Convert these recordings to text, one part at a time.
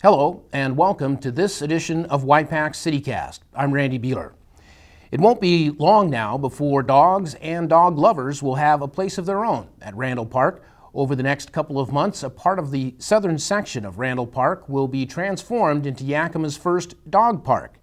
Hello and welcome to this edition of Y-PAC CityCast. I'm Randy Beehler. It won't be long now before dogs and dog lovers will have a place of their own at Randall Park. Over the next couple of months, a part of the southern section of Randall Park will be transformed into Yakima's first dog park.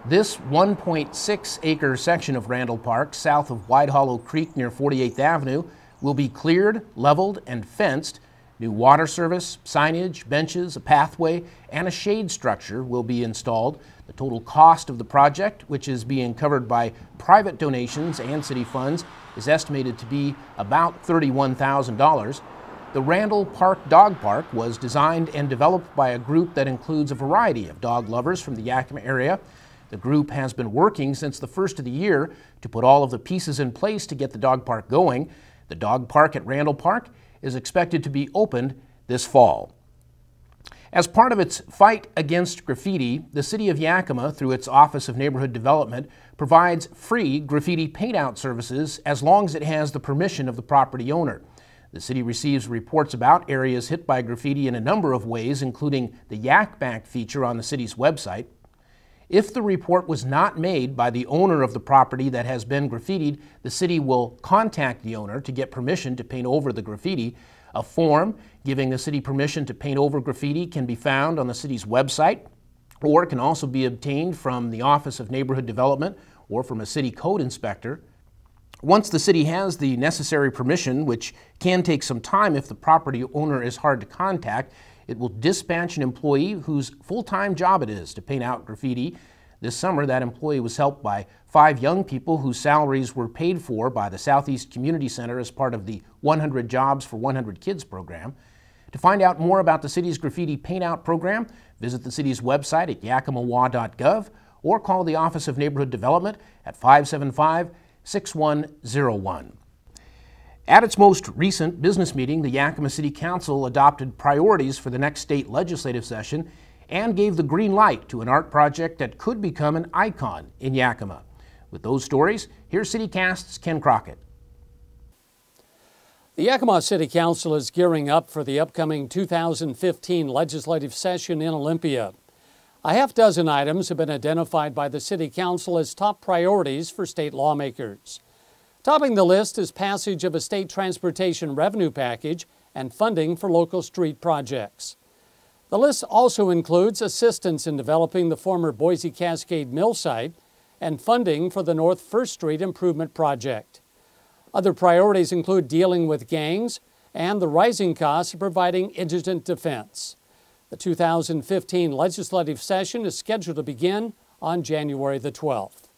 This 1.6-acre section of Randall Park, south of Wide Hollow Creek near 48th Avenue, will be cleared, leveled, and fenced. New water service, signage, benches, a pathway, and a shade structure will be installed. The total cost of the project, which is being covered by private donations and city funds, is estimated to be about $31,000. The Randall Park Dog Park was designed and developed by a group that includes a variety of dog lovers from the Yakima area. The group has been working since the first of the year to put all of the pieces in place to get the dog park going. The dog park at Randall Park is expected to be opened this fall. As part of its fight against graffiti, the City of Yakima, through its Office of Neighborhood Development, provides free graffiti paint-out services as long as it has the permission of the property owner. The city receives reports about areas hit by graffiti in a number of ways, including the Y-PAC feature on the city's website. If the report was not made by the owner of the property that has been graffitied, the city will contact the owner to get permission to paint over the graffiti. A form giving the city permission to paint over graffiti can be found on the city's website, or can also be obtained from the Office of Neighborhood Development or from a city code inspector. Once the city has the necessary permission, which can take some time if the property owner is hard to contact, it will dispatch an employee whose full-time job it is to paint out graffiti. This summer, that employee was helped by 5 young people whose salaries were paid for by the Southeast Community Center as part of the 100 Jobs for 100 Kids program. To find out more about the city's graffiti paint-out program, visit the city's website at yakimawa.gov or call the Office of Neighborhood Development at 575-6101. At its most recent business meeting, the Yakima City Council adopted priorities for the next state legislative session and gave the green light to an art project that could become an icon in Yakima. With those stories, here's CityCast's Ken Crockett. The Yakima City Council is gearing up for the upcoming 2015 legislative session in Olympia. A half-dozen items have been identified by the City Council as top priorities for state lawmakers. Topping the list is passage of a state transportation revenue package and funding for local street projects. The list also includes assistance in developing the former Boise Cascade Mill site and funding for the North First Street Improvement Project. Other priorities include dealing with gangs and the rising costs of providing indigent defense. The 2015 legislative session is scheduled to begin on January the 12th.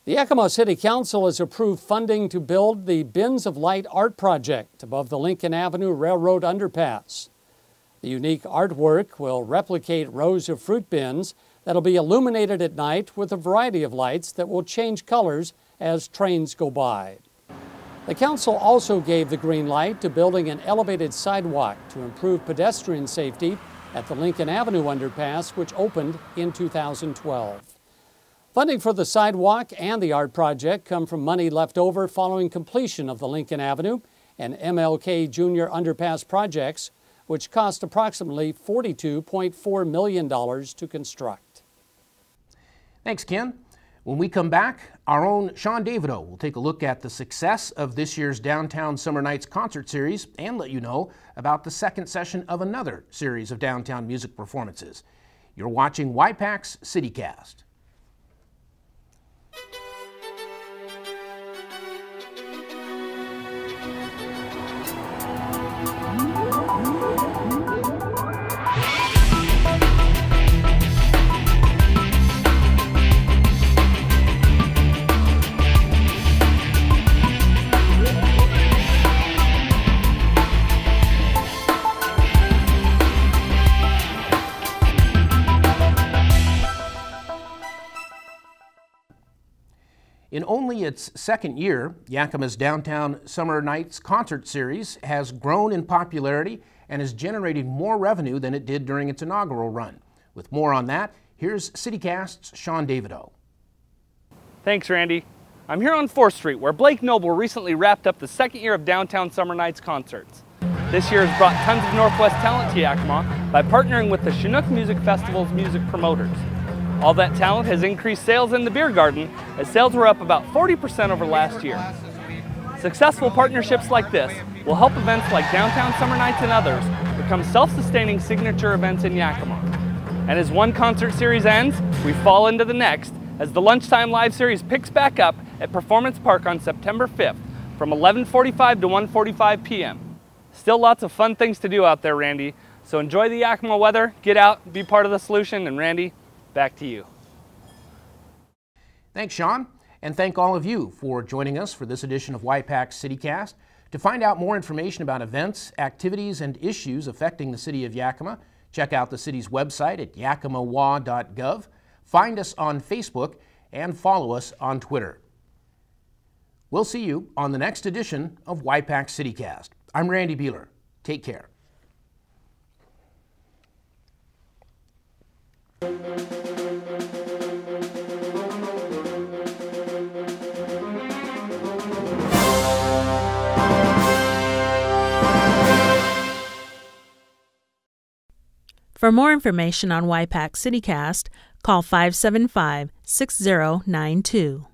The Yakima City Council has approved funding to build the Bins of Light art project above the Lincoln Avenue Railroad underpass. The unique artwork will replicate rows of fruit bins that will be illuminated at night with a variety of lights that will change colors as trains go by. The council also gave the green light to building an elevated sidewalk to improve pedestrian safety at the Lincoln Avenue underpass, which opened in 2012. Funding for the sidewalk and the art project come from money left over following completion of the Lincoln Avenue and MLK Jr. underpass projects, which cost approximately $42.4 million to construct. Thanks, Ken. When we come back, our own Sean Davidow will take a look at the success of this year's Downtown Summer Nights concert series and let you know about the second session of another series of downtown music performances. You're watching Y-PAC's CityCast. In only its second year, Yakima's Downtown Summer Nights concert series has grown in popularity and is generating more revenue than it did during its inaugural run. With more on that, here's CityCast's Sean Davidow. Thanks, Randy. I'm here on 4th Street, where Blake Noble recently wrapped up the second year of Downtown Summer Nights concerts. this year has brought tons of Northwest talent to Yakima by partnering with the Chinook Music Festival's music promoters. All that talent has increased sales in the beer garden, as sales were up about 40% over last year. Successful partnerships like this will help events like Downtown Summer Nights and others become self-sustaining signature events in Yakima. And as one concert series ends, we fall into the next as the Lunchtime Live series picks back up at Performance Park on September 5th from 11:45 to 1:45 p.m. Still lots of fun things to do out there, Randy. So enjoy the Yakima weather, get out, be part of the solution, and Randy, back to you. Thanks, Sean, and thank all of you for joining us for this edition of Y-PAC CityCast. To find out more information about events, activities, and issues affecting the City of Yakima, check out the city's website at yakimawa.gov, find us on Facebook, and follow us on Twitter. We'll see you on the next edition of Y-PAC CityCast. I'm Randy Beehler. Take care. For more information on Y-PAC CityCast, call 575-6092.